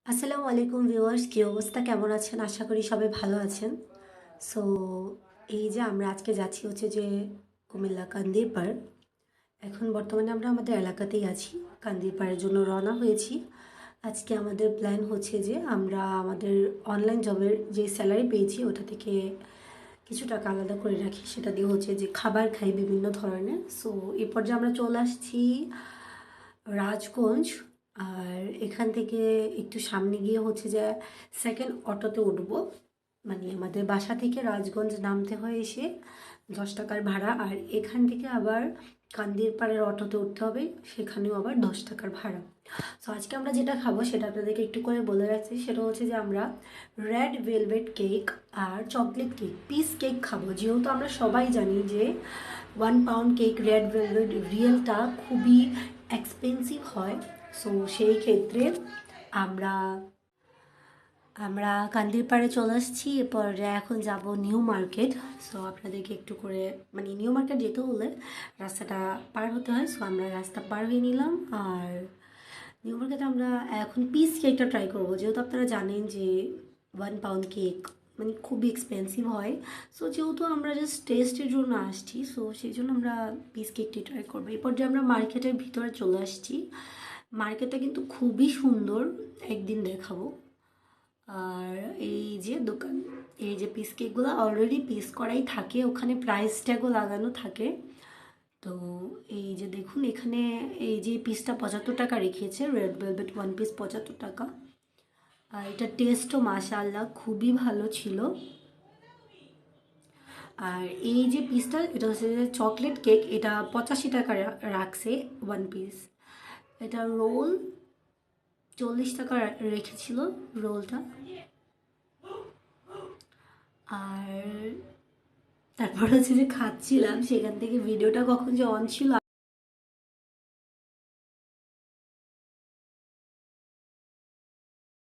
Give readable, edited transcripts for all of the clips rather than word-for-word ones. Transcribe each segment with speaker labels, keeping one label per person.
Speaker 1: আসসালামু আলাইকুম ভিউয়ার্স, কী অবস্থা, কেমন আছেন? আশা করি সবাই ভালো আছেন। সো এই যে আমরা আজকে যাচ্ছি হচ্ছে যে কুমিল্লা কান্দিরপাড়। এখন বর্তমানে আমরা আমাদের এলাকাতেই আছি। কান্দিরপাড়ের জন্য রওনা হয়েছি। আজকে আমাদের প্ল্যান হচ্ছে যে আমরা আমাদের অনলাইন জবের যে স্যালারি পেয়েছি ওটা থেকে কিছু টাকা আলাদা করে রাখি, সেটা দিয়ে হচ্ছে যে খাবার খাই বিভিন্ন ধরনের। সো এ পর্যায়ে আমরা চলে আসছি রাজগঞ্জ। আর এখান থেকে একটু সামনে গিয়ে হচ্ছে যে সেকেন্ড অটোতে উঠবো। মানে আমাদের বাসা থেকে রাজগঞ্জ নামতে হয় এসে 10 টাকার ভাড়া, আর এখান থেকে আবার কান্দিরপাড়ের অটোতে উঠতে হবে, সেখানেও আবার 10 টাকার ভাড়া। সো আজকে আমরা যেটা খাবো সেটা আপনাদেরকে একটু করে বলে রাখছি, সেটা হচ্ছে যে আমরা রেড ভেলভেট কেক আর চকলেট কেক, পিস কেক খাবো। যেহেতু আমরা সবাই জানি যে 1 পাউন্ড কেক রেড ভেলভেট রিয়েলটা খুবই এক্সপেন্সিভ হয়। সো সেই ক্ষেত্রে আমরা আমরা কান্দিরপাড়ে চলে আসছি। এরপর এখন যাব নিউ মার্কেট। সো আপনাদেরকে একটু করে মানে নিউ মার্কেট যেতে হলে রাস্তাটা পার হতে হয়। সো আমরা রাস্তা পার হয়ে নিলাম। আর নিউ মার্কেটে আমরা এখন পিস কেকটা ট্রাই করবো, যেহেতু আপনারা জানেন যে 1 পাউন্ড কেক মানে খুবই এক্সপেন্সিভ হয়। সো যেহেতু আমরা জাস্ট টেস্টের জন্য আসছি, সো সেই জন্য আমরা পিস কেকটি ট্রাই করবো। এরপর যে আমরা মার্কেটের ভিতরে চলে আসছি। মার্কেটটা কিন্তু খুবই সুন্দর, একদিন দেখাবো। আর এই যে দোকান, এই যে পিস কেকগুলো অলরেডি পিস করাই থাকে, ওখানে প্রাইস ট্যাগও লাগানো থাকে। তো এই যে দেখুন এখানে এই যে পিসটা 75 টাকা রেখেছে, রেড ভেলভেট 1 পিস 75 টাকা। আর এটা টেস্টও মাশাআল্লাহ খুবই ভালো ছিল। আর এই যে পিসটা এটা হচ্ছে যে চকলেট কেক, এটা 85 টাকা রাখছে 1 পিস। এটা রোল 40 টাকা রেখেছিল রোলটা। আর তারপর হচ্ছে যে খাচ্ছিলাম, সেখান থেকে ভিডিওটা কখন যে অন ছিল।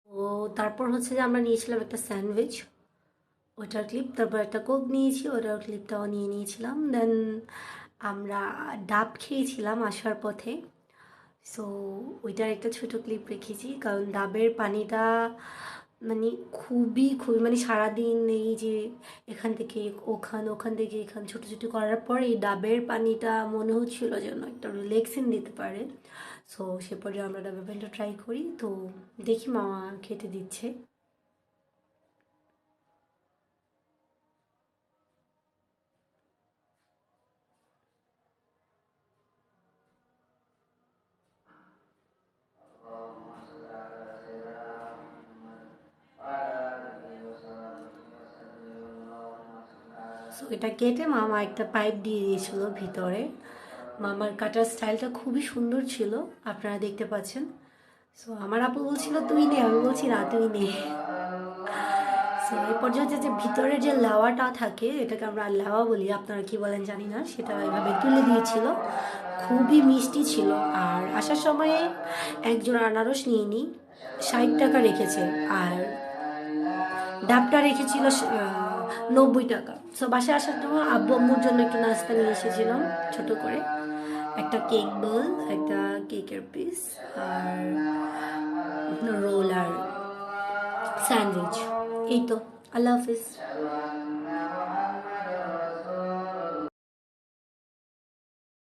Speaker 1: ও তারপর হচ্ছে যে আমরা নিয়েছিলাম একটা স্যান্ডউইচ, ওটার ক্লিপ, তারপর একটা কোক নিয়েছি, ওটার ক্লিপটাও নিয়ে নিয়েছিলাম। দেন আমরা ডাব খেয়েছিলাম আসার পথে। সো ওইটার একটা ছোট ক্লিপ রেখেছি, কারণ ডাবের পানিটা মানে খুবই খুবই মানে সারাদিন এই যে এখান থেকে ওখান, ওখান থেকে এখান ছোটাছুটি করার পর এই ডাবের পানিটা মনে হচ্ছিল যেন একটা রিল্যাক্সিং দিতে পারে। সো সে পর্যায়ে আমরা ডাবের পানিটা ট্রাই করি। তো দেখি মামা খেতে দিচ্ছে। সো এটা কেটে মামা একটা পাইপ দিয়ে দিয়েছিল ভিতরে। মামার কাটার স্টাইলটা খুবই সুন্দর ছিল, আপনারা দেখতে পাচ্ছেন। সো আমার আপু বলছিল তুই নে, আমি বলছি না তুই নে। সো এই পর্যায়ে যে ভিতরে যে লাওয়াটা থাকে, এটাকে আমরা লাওয়া বলি, আপনারা কি বলেন জানি না, সেটা এভাবে তুলে দিয়েছিল। খুবই মিষ্টি ছিল। আর আসার সময়ে একজন আনারস নিয়ে নিই, 60 টাকা রেখেছে। আর ডাবটা রেখেছিল 90 টাকা। সো বাসায় আসার সময় আব্বু আম্মুর জন্য একটু নাস্তা নিয়ে এসেছিলাম ছোট করে, একটা কেক বোল, একটা কেকের পিস, আর রোল আর স্যান্ডউইচ। এই তো, আল্লাহ হাফিজ।